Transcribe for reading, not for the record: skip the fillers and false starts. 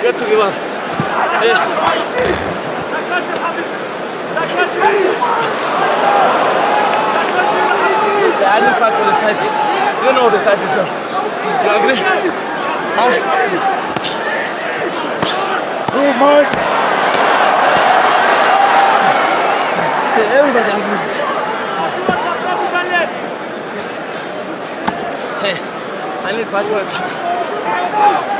Get to give up. Yeah. The island part was tight. You know the side yourself. You agree? Huh? Move, Mike. Everybody agrees. Hey, I need part work.